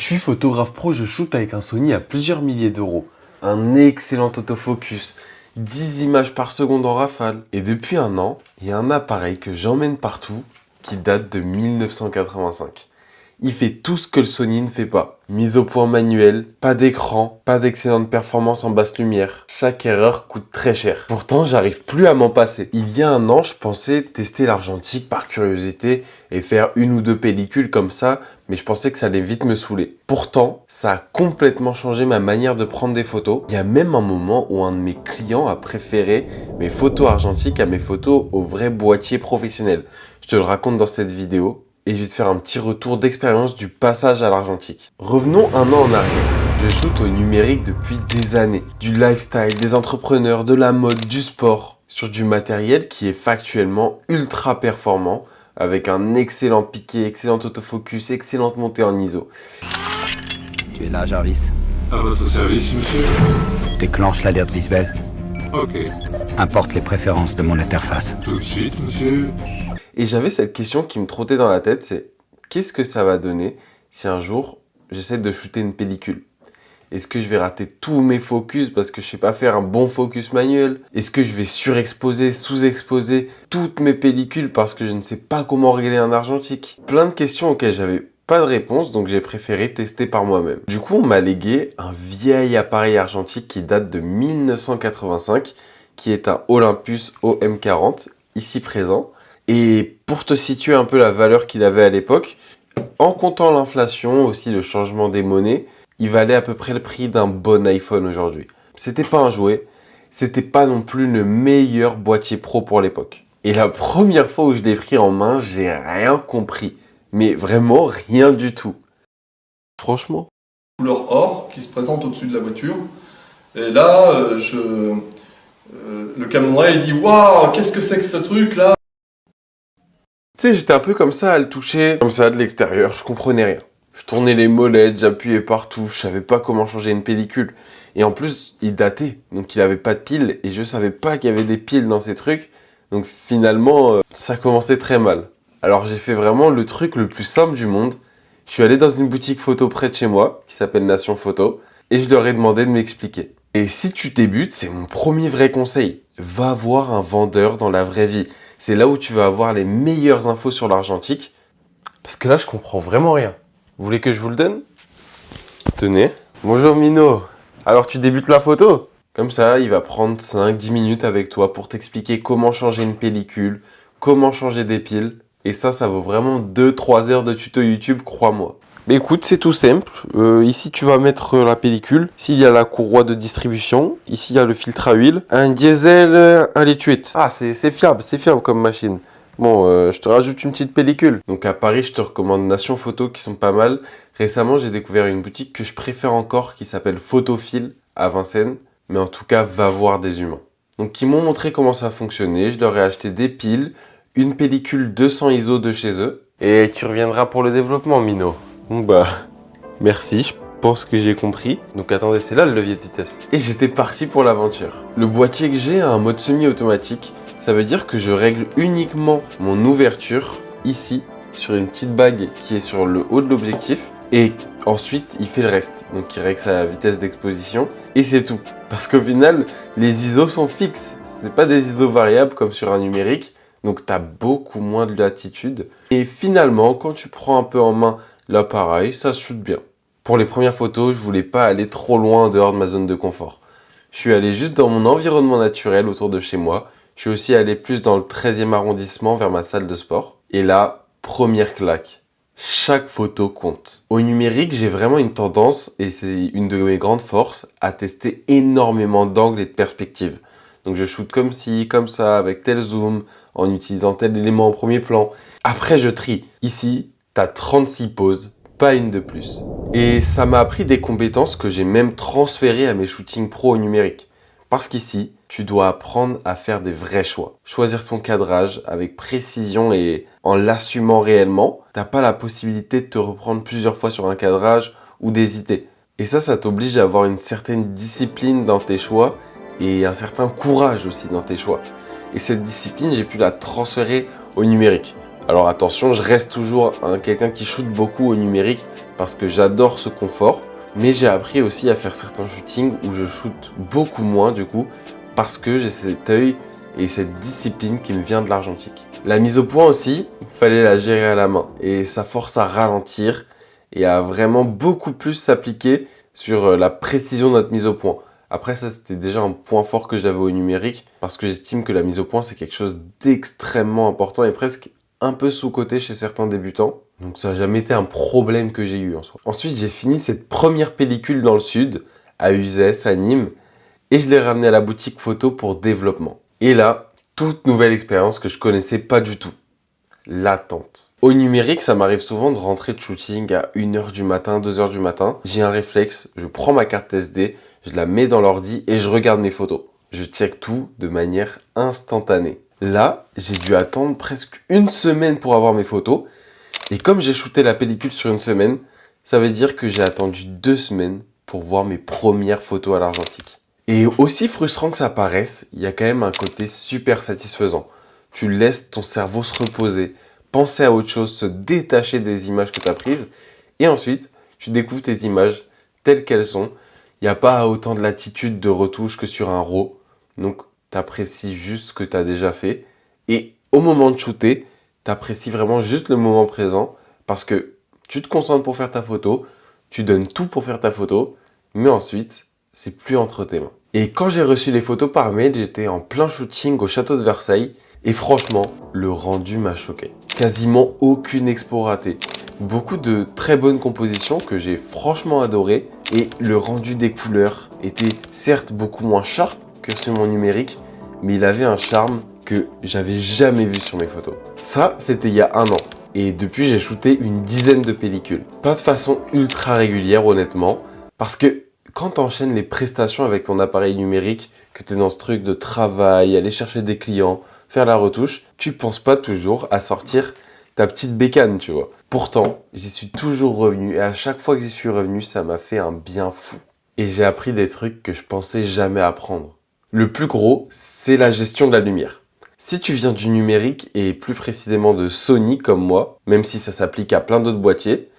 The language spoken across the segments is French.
Je suis photographe pro, je shoot avec un Sony à plusieurs milliers d'euros. Un excellent autofocus, 10 images par seconde en rafale. Et depuis un an, il y a un appareil que j'emmène partout qui date de 1985. Il fait tout ce que le Sony ne fait pas. Mise au point manuelle, pas d'écran, pas d'excellente performance en basse lumière. Chaque erreur coûte très cher. Pourtant, j'arrive plus à m'en passer. Il y a un an, je pensais tester l'argentique par curiosité et faire une ou deux pellicules comme ça, mais je pensais que ça allait vite me saouler. Pourtant, ça a complètement changé ma manière de prendre des photos. Il y a même un moment où un de mes clients a préféré mes photos argentiques à mes photos au vrai boîtier professionnel. Je te le raconte dans cette vidéo. Et je vais te faire un petit retour d'expérience du passage à l'argentique. Revenons un an en arrière. Je shoot au numérique depuis des années. Du lifestyle, des entrepreneurs, de la mode, du sport. Sur du matériel qui est factuellement ultra performant, avec un excellent piqué, excellent autofocus, excellente montée en ISO. Tu es là, Jarvis? À votre service, monsieur. Déclenche l'alerte visuelle. Ok. Importe les préférences de mon interface. Tout de suite, monsieur. Et j'avais cette question qui me trottait dans la tête, c'est qu'est-ce que ça va donner si un jour j'essaie de shooter une pellicule? Est-ce que je vais rater tous mes focus parce que je sais pas faire un bon focus manuel? Est-ce que je vais surexposer, sous-exposer toutes mes pellicules parce que je ne sais pas comment régler un argentique? Plein de questions auxquelles j'avais pas de réponse, donc j'ai préféré tester par moi-même. Du coup, on m'a légué un vieil appareil argentique qui date de 1985, qui est un Olympus OM40, ici présent. Et pour te situer un peu la valeur qu'il avait à l'époque, en comptant l'inflation, aussi le changement des monnaies, il valait à peu près le prix d'un bon iPhone aujourd'hui. C'était pas un jouet, c'était pas non plus le meilleur boîtier pro pour l'époque. Et la première fois où je l'ai pris en main, j'ai rien compris. Mais vraiment rien du tout. Franchement. Couleur or qui se présente au-dessus de la voiture. Et là, le camionneur il dit waouh, qu'est-ce que c'est que ce truc là? Tu sais, j'étais un peu comme ça à le toucher, comme ça de l'extérieur, je comprenais rien. Je tournais les molettes, j'appuyais partout, je savais pas comment changer une pellicule. Et en plus, il datait, donc il avait pas de piles, et je savais pas qu'il y avait des piles dans ces trucs. Donc finalement, ça commençait très mal. Alors j'ai fait vraiment le truc le plus simple du monde. Je suis allé dans une boutique photo près de chez moi, qui s'appelle Nation Photo, et je leur ai demandé de m'expliquer. Et si tu débutes, c'est mon premier vrai conseil. Va voir un vendeur dans la vraie vie. C'est là où tu vas avoir les meilleures infos sur l'argentique. Parce que là, je comprends vraiment rien. Vous voulez que je vous le donne? Tenez. Bonjour Mino. Alors tu débutes la photo? Comme ça, il va prendre 5-10 minutes avec toi pour t'expliquer comment changer une pellicule, comment changer des piles. Et ça vaut vraiment 2-3 heures de tuto YouTube, crois-moi. Mais écoute, c'est tout simple. Ici, tu vas mettre la pellicule. Ici, il y a la courroie de distribution. Ici, il y a le filtre à huile. Un diesel, un lait 8. Ah, c'est fiable comme machine. Bon, je te rajoute une petite pellicule. Donc à Paris, je te recommande Nation Photo qui sont pas mal. Récemment, j'ai découvert une boutique que je préfère encore qui s'appelle Photophile à Vincennes. Mais en tout cas, va voir des humains. Donc ils m'ont montré comment ça fonctionnait. Je leur ai acheté des piles, une pellicule 200 ISO de chez eux. Et tu reviendras pour le développement, Mino. Bon bah, merci, je pense que j'ai compris. Donc attendez, c'est là le levier de vitesse. Et j'étais parti pour l'aventure. Le boîtier que j'ai a un mode semi-automatique. Ça veut dire que je règle uniquement mon ouverture ici, sur une petite bague qui est sur le haut de l'objectif. Et ensuite, il fait le reste. Donc il règle sa vitesse d'exposition. Et c'est tout. Parce qu'au final, les ISO sont fixes. C'est pas des ISO variables comme sur un numérique. Donc tu as beaucoup moins de latitude. Et finalement, quand tu prends un peu en main l'appareil, ça se shoot bien. Pour les premières photos, je voulais pas aller trop loin en dehors de ma zone de confort. Je suis allé juste dans mon environnement naturel autour de chez moi. Je suis aussi allé plus dans le 13e arrondissement vers ma salle de sport. Et là, première claque. Chaque photo compte. Au numérique, j'ai vraiment une tendance, et c'est une de mes grandes forces, à tester énormément d'angles et de perspectives. Donc je shoot comme ci, comme ça, avec tel zoom, en utilisant tel élément en premier plan. Après, je trie. Ici, t'as 36 poses, pas une de plus. Et ça m'a appris des compétences que j'ai même transférées à mes shootings pro au numérique. Parce qu'ici, tu dois apprendre à faire des vrais choix. Choisir ton cadrage avec précision et en l'assumant réellement. T'as pas la possibilité de te reprendre plusieurs fois sur un cadrage ou d'hésiter. Et ça t'oblige à avoir une certaine discipline dans tes choix et un certain courage aussi dans tes choix. Et cette discipline, j'ai pu la transférer au numérique. Alors attention, je reste toujours quelqu'un qui shoot beaucoup au numérique parce que j'adore ce confort. Mais j'ai appris aussi à faire certains shootings où je shoot beaucoup moins du coup parce que j'ai cet œil et cette discipline qui me vient de l'argentique. La mise au point aussi, il fallait la gérer à la main et ça force à ralentir et à vraiment beaucoup plus s'appliquer sur la précision de notre mise au point. Après ça, c'était déjà un point fort que j'avais au numérique parce que j'estime que la mise au point, c'est quelque chose d'extrêmement important et presque un peu sous-coté chez certains débutants. Donc ça n'a jamais été un problème que j'ai eu en soi. Ensuite, j'ai fini cette première pellicule dans le sud, à Uzès, à Nîmes, et je l'ai ramenée à la boutique photo pour développement. Et là, toute nouvelle expérience que je connaissais pas du tout. L'attente. Au numérique, ça m'arrive souvent de rentrer de shooting à 1h du matin, 2h du matin. J'ai un réflexe, je prends ma carte SD, je la mets dans l'ordi et je regarde mes photos. Je check tout de manière instantanée. Là, j'ai dû attendre presque une semaine pour avoir mes photos. Et comme j'ai shooté la pellicule sur une semaine, ça veut dire que j'ai attendu 2 semaines pour voir mes premières photos à l'argentique. Et aussi frustrant que ça paraisse, il y a quand même un côté super satisfaisant. Tu laisses ton cerveau se reposer, penser à autre chose, se détacher des images que tu as prises. Et ensuite, tu découvres tes images telles qu'elles sont. Il n'y a pas autant de latitude de retouche que sur un RAW. Donc, tu apprécies juste ce que tu as déjà fait. Et au moment de shooter, tu apprécies vraiment juste le moment présent parce que tu te concentres pour faire ta photo, tu donnes tout pour faire ta photo, mais ensuite, c'est plus entre tes mains. Et quand j'ai reçu les photos par mail, j'étais en plein shooting au château de Versailles et franchement, le rendu m'a choqué. Quasiment aucune expo ratée. Beaucoup de très bonnes compositions que j'ai franchement adorées et le rendu des couleurs était certes beaucoup moins sharp que sur mon numérique, mais il avait un charme que j'avais jamais vu sur mes photos. Ça, c'était il y a 1 an. Et depuis, j'ai shooté une dizaine de pellicules. Pas de façon ultra régulière, honnêtement, parce que quand tu enchaînes les prestations avec ton appareil numérique, que tu es dans ce truc de travail, aller chercher des clients, faire la retouche, tu penses pas toujours à sortir ta petite bécane, tu vois. Pourtant, j'y suis toujours revenu et à chaque fois que j'y suis revenu, ça m'a fait un bien fou. Et j'ai appris des trucs que je pensais jamais apprendre. Le plus gros, c'est la gestion de la lumière. Si tu viens du numérique et plus précisément de Sony comme moi, même si ça s'applique à plein d'autres boîtiers,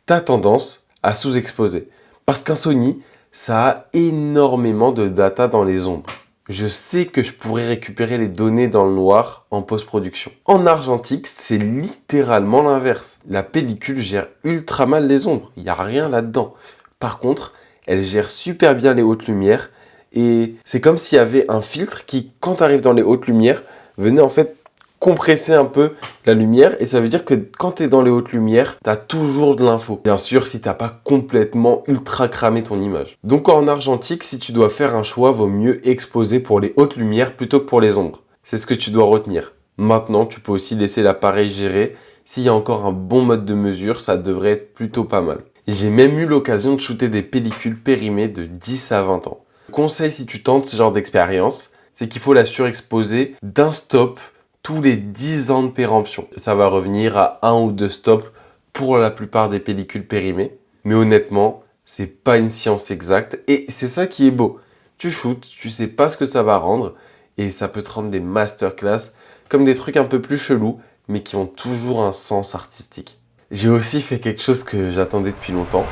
tu as tendance à sous-exposer. Parce qu'un Sony, ça a énormément de data dans les ombres. Je sais que je pourrais récupérer les données dans le noir en post-production. En argentique, c'est littéralement l'inverse. La pellicule gère ultra mal les ombres, il n'y a rien là-dedans. Par contre, elle gère super bien les hautes lumières et c'est comme s'il y avait un filtre qui, quand tu arrives dans les hautes lumières, venait en fait compresser un peu la lumière et ça veut dire que quand tu es dans les hautes lumières, tu as toujours de l'info. Bien sûr, si tu n'as pas complètement ultra cramé ton image. Donc en argentique, si tu dois faire un choix, vaut mieux exposer pour les hautes lumières plutôt que pour les ombres. C'est ce que tu dois retenir. Maintenant, tu peux aussi laisser l'appareil gérer. S'il y a encore un bon mode de mesure, ça devrait être plutôt pas mal. J'ai même eu l'occasion de shooter des pellicules périmées de 10 à 20 ans. Le conseil si tu tentes ce genre d'expérience, c'est qu'il faut la surexposer d'un stop tous les 10 ans de péremption. Ça va revenir à 1 ou 2 stops pour la plupart des pellicules périmées. Mais honnêtement, c'est pas une science exacte et c'est ça qui est beau. Tu shootes, tu sais pas ce que ça va rendre et ça peut te rendre des masterclass comme des trucs un peu plus chelous mais qui ont toujours un sens artistique. J'ai aussi fait quelque chose que j'attendais depuis longtemps.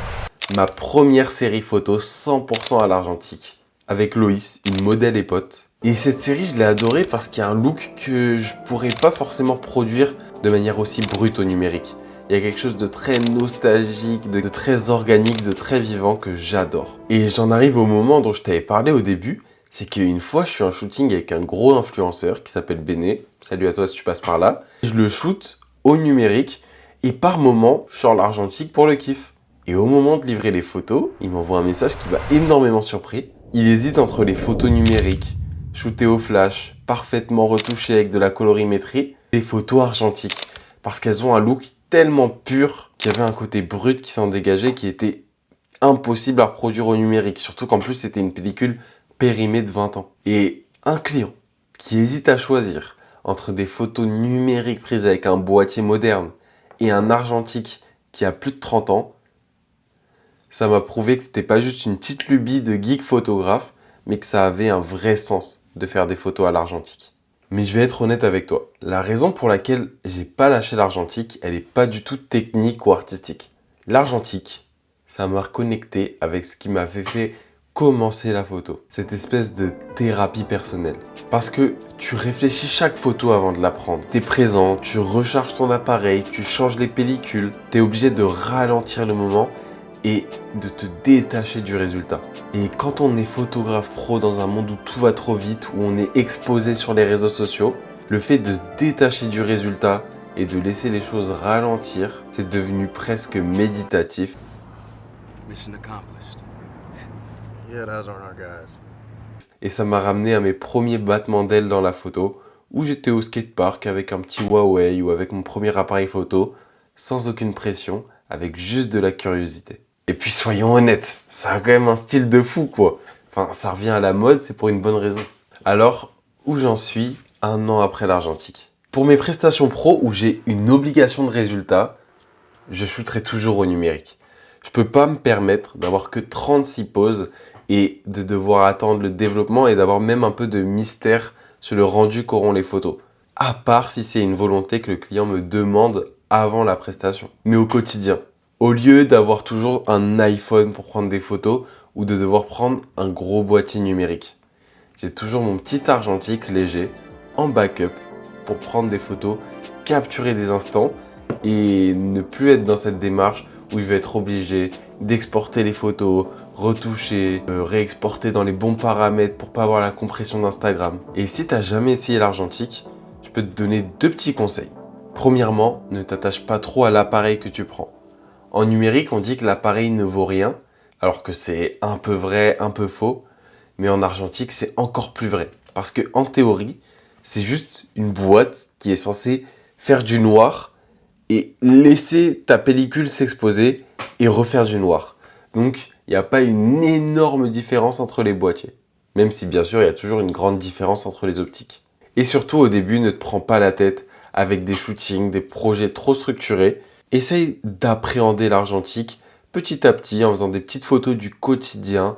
Ma première série photo 100% à l'argentique avec Loïs, une modèle et pote. Et cette série, je l'ai adorée parce qu'il y a un look que je pourrais pas forcément produire de manière aussi brute au numérique. Il y a quelque chose de très nostalgique, de très organique, de très vivant que j'adore. Et j'en arrive au moment dont je t'avais parlé au début, c'est qu'une fois, je suis en shooting avec un gros influenceur qui s'appelle Béné. Salut à toi si tu passes par là. Je le shoot au numérique et par moment, je sors l'argentique pour le kiff. Et au moment de livrer les photos, il m'envoie un message qui m'a énormément surpris. Il hésite entre les photos numériques, shootées au flash, parfaitement retouchées avec de la colorimétrie, et les photos argentiques. Parce qu'elles ont un look tellement pur qu'il y avait un côté brut qui s'en dégageait qui était impossible à reproduire au numérique. Surtout qu'en plus, c'était une pellicule périmée de 20 ans. Et un client qui hésite à choisir entre des photos numériques prises avec un boîtier moderne et un argentique qui a plus de 30 ans, ça m'a prouvé que c'était pas juste une petite lubie de geek photographe, mais que ça avait un vrai sens de faire des photos à l'argentique. Mais je vais être honnête avec toi. La raison pour laquelle j'ai pas lâché l'argentique, elle est pas du tout technique ou artistique. L'argentique, ça m'a reconnecté avec ce qui m'a fait commencer la photo. Cette espèce de thérapie personnelle. Parce que tu réfléchis chaque photo avant de la prendre. T'es présent, tu recharges ton appareil, tu changes les pellicules. T'es obligé de ralentir le moment et de te détacher du résultat. Et quand on est photographe pro dans un monde où tout va trop vite, où on est exposé sur les réseaux sociaux, le fait de se détacher du résultat et de laisser les choses ralentir, c'est devenu presque méditatif. Mission accomplished. Yeah, those aren't our guys. Et ça m'a ramené à mes premiers battements d'ailes dans la photo, où j'étais au skatepark avec un petit Huawei ou avec mon premier appareil photo, sans aucune pression, avec juste de la curiosité. Et puis soyons honnêtes, ça a quand même un style de fou quoi. Enfin, ça revient à la mode, c'est pour une bonne raison. Alors, où j'en suis 1 an après l'argentique? Pour mes prestations pro où j'ai une obligation de résultat, je shooterai toujours au numérique. Je peux pas me permettre d'avoir que 36 poses et de devoir attendre le développement et d'avoir même un peu de mystère sur le rendu qu'auront les photos. À part si c'est une volonté que le client me demande avant la prestation. Mais au quotidien, au lieu d'avoir toujours un iPhone pour prendre des photos ou de devoir prendre un gros boîtier numérique, j'ai toujours mon petit argentique léger en backup pour prendre des photos, capturer des instants et ne plus être dans cette démarche où je vais être obligé d'exporter les photos, retoucher, réexporter dans les bons paramètres pour pas avoir la compression d'Instagram. Et si t'as jamais essayé l'argentique, je peux te donner 2 petits conseils. Premièrement, ne t'attache pas trop à l'appareil que tu prends. En numérique, on dit que l'appareil ne vaut rien, alors que c'est un peu vrai, un peu faux. Mais en argentique, c'est encore plus vrai. Parce que en théorie, c'est juste une boîte qui est censée faire du noir et laisser ta pellicule s'exposer et refaire du noir. Donc, il n'y a pas une énorme différence entre les boîtiers. Même si, bien sûr, il y a toujours une grande différence entre les optiques. Et surtout, au début, ne te prends pas la tête avec des shootings, des projets trop structurés. Essaye d'appréhender l'argentique petit à petit en faisant des petites photos du quotidien,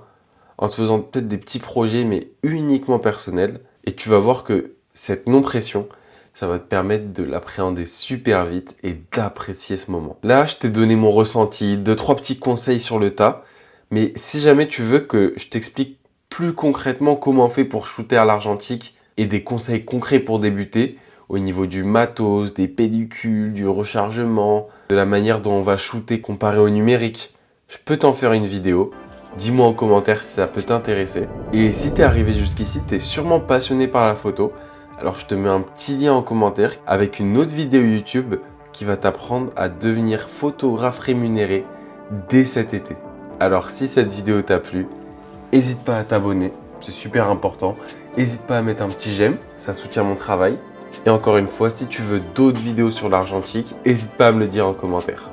en te faisant peut-être des petits projets mais uniquement personnels. Et tu vas voir que cette non-pression, ça va te permettre de l'appréhender super vite et d'apprécier ce moment. Là, je t'ai donné mon ressenti, 2-3 petits conseils sur le tas. Mais si jamais tu veux que je t'explique plus concrètement comment on fait pour shooter à l'argentique et des conseils concrets pour débuter, au niveau du matos, des pellicules, du rechargement, de la manière dont on va shooter comparé au numérique, je peux t'en faire une vidéo. Dis-moi en commentaire si ça peut t'intéresser. Et si t'es arrivé jusqu'ici, t'es sûrement passionné par la photo, alors je te mets un petit lien en commentaire avec une autre vidéo YouTube qui va t'apprendre à devenir photographe rémunéré dès cet été. Alors si cette vidéo t'a plu, n'hésite pas à t'abonner, c'est super important. N'hésite pas à mettre un petit j'aime, ça soutient mon travail. Et encore une fois, si tu veux d'autres vidéos sur l'argentique, n'hésite pas à me le dire en commentaire.